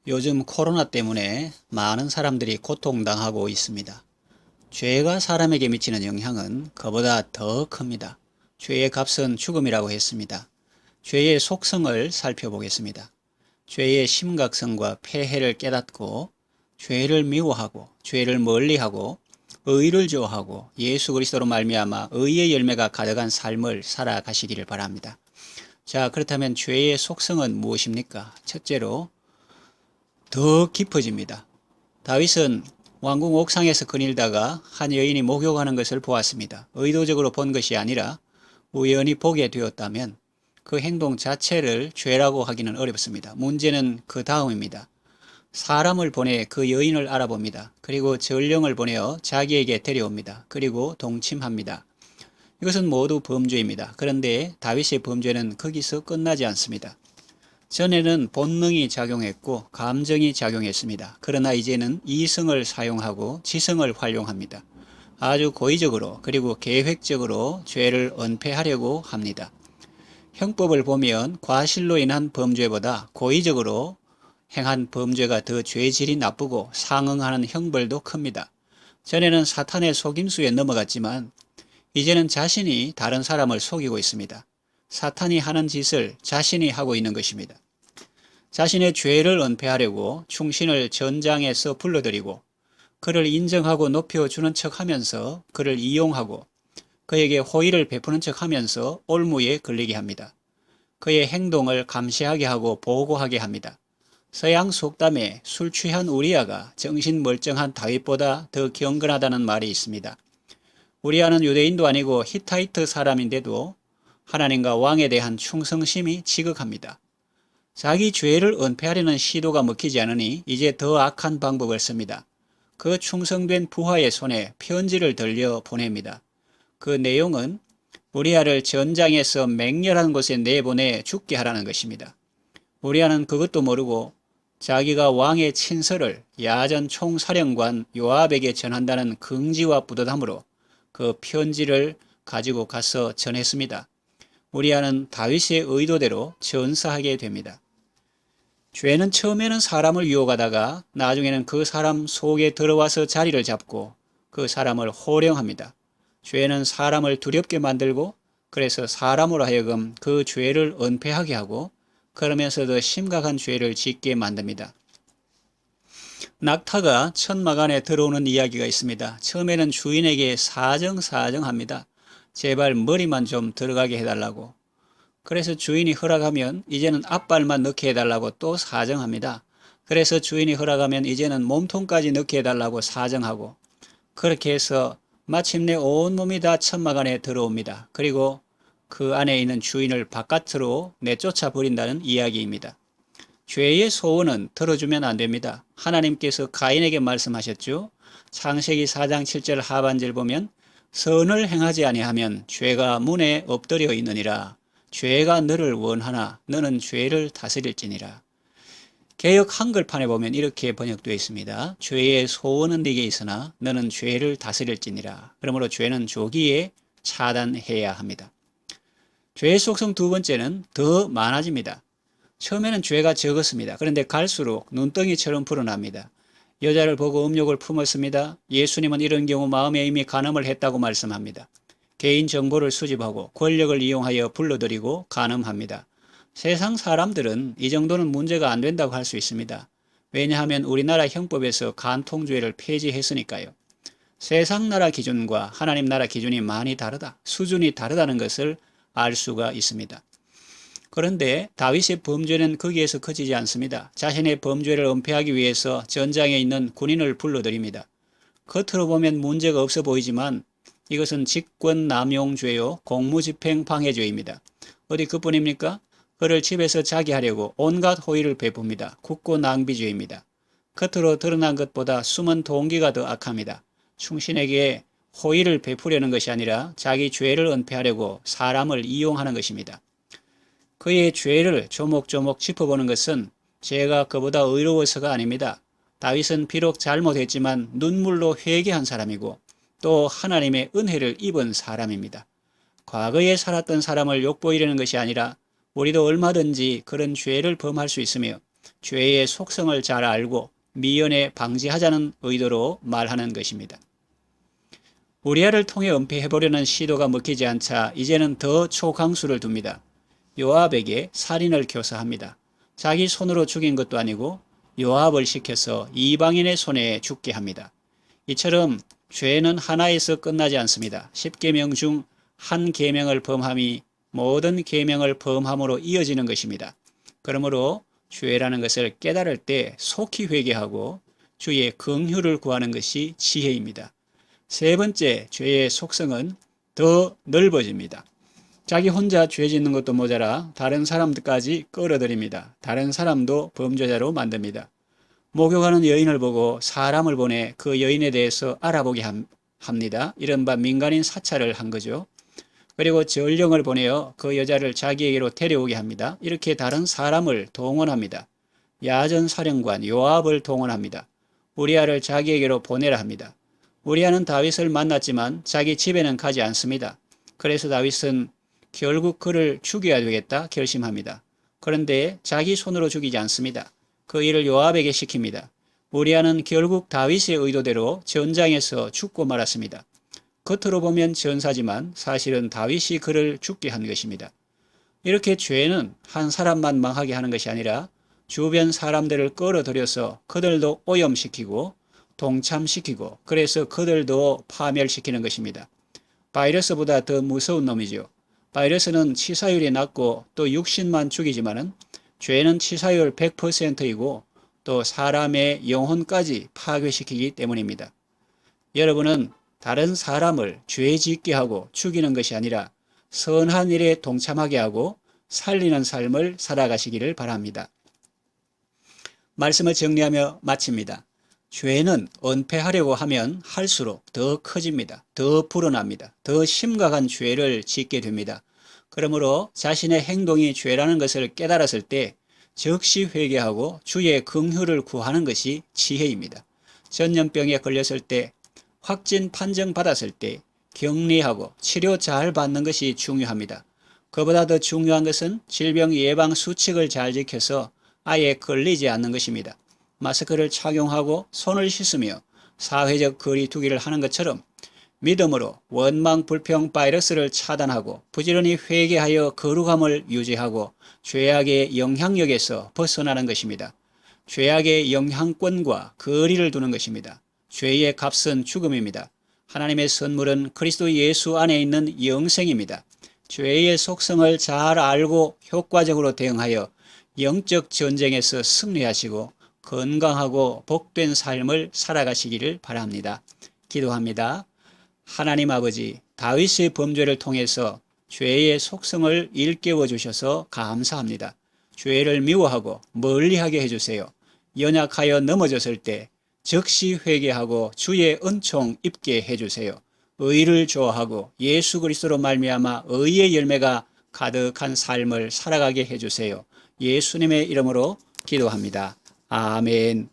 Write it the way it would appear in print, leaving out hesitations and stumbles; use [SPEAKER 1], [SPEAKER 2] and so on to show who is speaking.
[SPEAKER 1] 요즘 코로나 때문에 많은 사람들이 고통당하고 있습니다. 죄가 사람에게 미치는 영향은 그보다 더 큽니다. 죄의 값은 죽음이라고 했습니다. 죄의 속성을 살펴보겠습니다. 죄의 심각성과 폐해를 깨닫고 죄를 미워하고 죄를 멀리하고 의를 좋아하고 예수 그리스도로 말미암아 의의 열매가 가득한 삶을 살아가시기를 바랍니다. 자, 그렇다면 죄의 속성은 무엇입니까? 첫째로 더 깊어집니다. 다윗은 왕궁 옥상에서 거닐다가 한 여인이 목욕하는 것을 보았습니다. 의도적으로 본 것이 아니라 우연히 보게 되었다면 그 행동 자체를 죄라고 하기는 어렵습니다. 문제는 그 다음입니다. 사람을 보내 그 여인을 알아봅니다. 그리고 전령을 보내어 자기에게 데려옵니다. 그리고 동침합니다. 이것은 모두 범죄입니다. 그런데 다윗의 범죄는 거기서 끝나지 않습니다. 전에는 본능이 작용했고 감정이 작용했습니다. 그러나 이제는 이성을 사용하고 지성을 활용합니다. 아주 고의적으로 그리고 계획적으로 죄를 은폐하려고 합니다. 형법을 보면 과실로 인한 범죄보다 고의적으로 행한 범죄가 더 죄질이 나쁘고 상응하는 형벌도 큽니다. 전에는 사탄의 속임수에 넘어갔지만 이제는 자신이 다른 사람을 속이고 있습니다. 사탄이 하는 짓을 자신이 하고 있는 것입니다. 자신의 죄를 은폐하려고 충신을 전장에서 불러들이고 그를 인정하고 높여주는 척하면서 그를 이용하고 그에게 호의를 베푸는 척하면서 올무에 걸리게 합니다. 그의 행동을 감시하게 하고 보고하게 합니다. 서양 속담에 술 취한 우리아가 정신 멀쩡한 다윗보다 더 경건하다는 말이 있습니다. 우리아는 유대인도 아니고 히타이트 사람인데도 하나님과 왕에 대한 충성심이 지극합니다. 자기 죄를 은폐하려는 시도가 먹히지 않으니 이제 더 악한 방법을 씁니다. 그 충성된 부하의 손에 편지를 들려 보냅니다. 그 내용은 우리아를 전장에서 맹렬한 곳에 내보내 죽게 하라는 것입니다. 우리아는 그것도 모르고 자기가 왕의 친서를 야전 총사령관 요압에게 전한다는 긍지와 뿌듯함으로 그 편지를 가지고 가서 전했습니다. 우리아는 다윗의 의도대로 전사하게 됩니다. 죄는 처음에는 사람을 유혹하다가 나중에는 그 사람 속에 들어와서 자리를 잡고 그 사람을 호령합니다. 죄는 사람을 두렵게 만들고 그래서 사람으로 하여금 그 죄를 은폐하게 하고 그러면서 더 심각한 죄를 짓게 만듭니다. 낙타가 천막 안에 들어오는 이야기가 있습니다. 처음에는 주인에게 사정합니다. 제발 머리만 좀 들어가게 해달라고. 그래서 주인이 허락하면 이제는 앞발만 넣게 해달라고 또 사정합니다. 그래서 주인이 허락하면 이제는 몸통까지 넣게 해달라고 사정하고 그렇게 해서 마침내 온몸이 다 천막 안에 들어옵니다. 그리고 그 안에 있는 주인을 바깥으로 내쫓아 버린다는 이야기입니다. 죄의 소원은 들어주면 안 됩니다. 하나님께서 가인에게 말씀하셨죠. 창세기 4장 7절 하반절 보면 선을 행하지 아니하면 죄가 문에 엎드려 있느니라. 죄가 너를 원하나 너는 죄를 다스릴지니라. 개역 한글판에 보면 이렇게 번역되어 있습니다. 죄의 소원은 네게 있으나 너는 죄를 다스릴지니라. 그러므로 죄는 조기에 차단해야 합니다. 죄의 속성 두 번째는 더 많아집니다. 처음에는 죄가 적었습니다. 그런데 갈수록 눈덩이처럼 불어납니다. 여자를 보고 음욕을 품었습니다. 예수님은 이런 경우 마음에 이미 간음을 했다고 말씀합니다. 개인 정보를 수집하고 권력을 이용하여 불러들이고 간음합니다. 세상 사람들은 이 정도는 문제가 안 된다고 할 수 있습니다. 왜냐하면 우리나라 형법에서 간통죄를 폐지했으니까요. 세상 나라 기준과 하나님 나라 기준이 많이 다르다, 수준이 다르다는 것을 알 수가 있습니다. 그런데 다윗의 범죄는 거기에서 그치지 않습니다. 자신의 범죄를 은폐하기 위해서 전장에 있는 군인을 불러들입니다. 겉으로 보면 문제가 없어 보이지만 이것은 직권남용죄요 공무집행 방해죄입니다. 어디 그뿐입니까? 그를 집에서 자게 하려고 온갖 호의를 베풉니다. 국고낭비죄입니다. 겉으로 드러난 것보다 숨은 동기가 더 악합니다. 충신에게 호의를 베푸려는 것이 아니라 자기 죄를 은폐하려고 사람을 이용하는 것입니다. 그의 죄를 조목조목 짚어보는 것은 죄가 그보다 의로워서가 아닙니다. 다윗은 비록 잘못했지만 눈물로 회개한 사람이고 또 하나님의 은혜를 입은 사람입니다. 과거에 살았던 사람을 욕보이려는 것이 아니라 우리도 얼마든지 그런 죄를 범할 수 있으며 죄의 속성을 잘 알고 미연에 방지하자는 의도로 말하는 것입니다. 우리아를 통해 은폐해보려는 시도가 먹히지 않자 이제는 더 초강수를 둡니다. 요압에게 살인을 교사합니다. 자기 손으로 죽인 것도 아니고 요압을 시켜서 이방인의 손에 죽게 합니다. 이처럼 죄는 하나에서 끝나지 않습니다. 10계명 중 한 계명을 범함이 모든 계명을 범함으로 이어지는 것입니다. 그러므로 죄라는 것을 깨달을 때 속히 회개하고 주의 긍휼을 구하는 것이 지혜입니다. 세 번째, 죄의 속성은 더 넓어집니다. 자기 혼자 죄 짓는 것도 모자라 다른 사람들까지 끌어들입니다. 다른 사람도 범죄자로 만듭니다. 목욕하는 여인을 보고 사람을 보내 그 여인에 대해서 알아보게 합니다. 이른바 민간인 사찰을 한 거죠. 그리고 전령을 보내어 그 여자를 자기에게로 데려오게 합니다. 이렇게 다른 사람을 동원합니다. 야전 사령관 요압을 동원합니다. 우리아를 자기에게로 보내라 합니다. 우리아는 다윗을 만났지만 자기 집에는 가지 않습니다. 그래서 다윗은 결국 그를 죽여야 되겠다 결심합니다. 그런데 자기 손으로 죽이지 않습니다. 그 일을 요압에게 시킵니다. 우리아는 결국 다윗의 의도대로 전장에서 죽고 말았습니다. 겉으로 보면 전사지만 사실은 다윗이 그를 죽게 한 것입니다. 이렇게 죄는 한 사람만 망하게 하는 것이 아니라 주변 사람들을 끌어들여서 그들도 오염시키고 동참시키고 그래서 그들도 파멸시키는 것입니다. 바이러스보다 더 무서운 놈이죠. 바이러스는 치사율이 낮고 또 육신만 죽이지만은 죄는 치사율 100%이고 또 사람의 영혼까지 파괴시키기 때문입니다. 여러분은 다른 사람을 죄 짓게 하고 죽이는 것이 아니라 선한 일에 동참하게 하고 살리는 삶을 살아가시기를 바랍니다. 말씀을 정리하며 마칩니다. 죄는 은폐하려고 하면 할수록 더 커집니다. 더 불어납니다. 더 심각한 죄를 짓게 됩니다. 그러므로 자신의 행동이 죄라는 것을 깨달았을 때 즉시 회개하고 주의 긍휼을 구하는 것이 지혜입니다. 전염병에 걸렸을 때 확진 판정 받았을 때 격리하고 치료 잘 받는 것이 중요합니다. 그보다 더 중요한 것은 질병 예방 수칙을 잘 지켜서 아예 걸리지 않는 것입니다. 마스크를 착용하고 손을 씻으며 사회적 거리 두기를 하는 것처럼 믿음으로 원망 불평 바이러스를 차단하고 부지런히 회개하여 거룩함을 유지하고 죄악의 영향력에서 벗어나는 것입니다. 죄악의 영향권과 거리를 두는 것입니다. 죄의 값은 죽음입니다. 하나님의 선물은 그리스도 예수 안에 있는 영생입니다. 죄의 속성을 잘 알고 효과적으로 대응하여 영적 전쟁에서 승리하시고 건강하고 복된 삶을 살아가시기를 바랍니다. 기도합니다. 하나님 아버지, 다윗의 범죄를 통해서 죄의 속성을 일깨워 주셔서 감사합니다. 죄를 미워하고 멀리하게 해주세요. 연약하여 넘어졌을 때 즉시 회개하고 주의 은총 입게 해주세요. 의를 좋아하고 예수 그리스도로 말미암아 의의 열매가 가득한 삶을 살아가게 해주세요. 예수님의 이름으로 기도합니다. 아멘.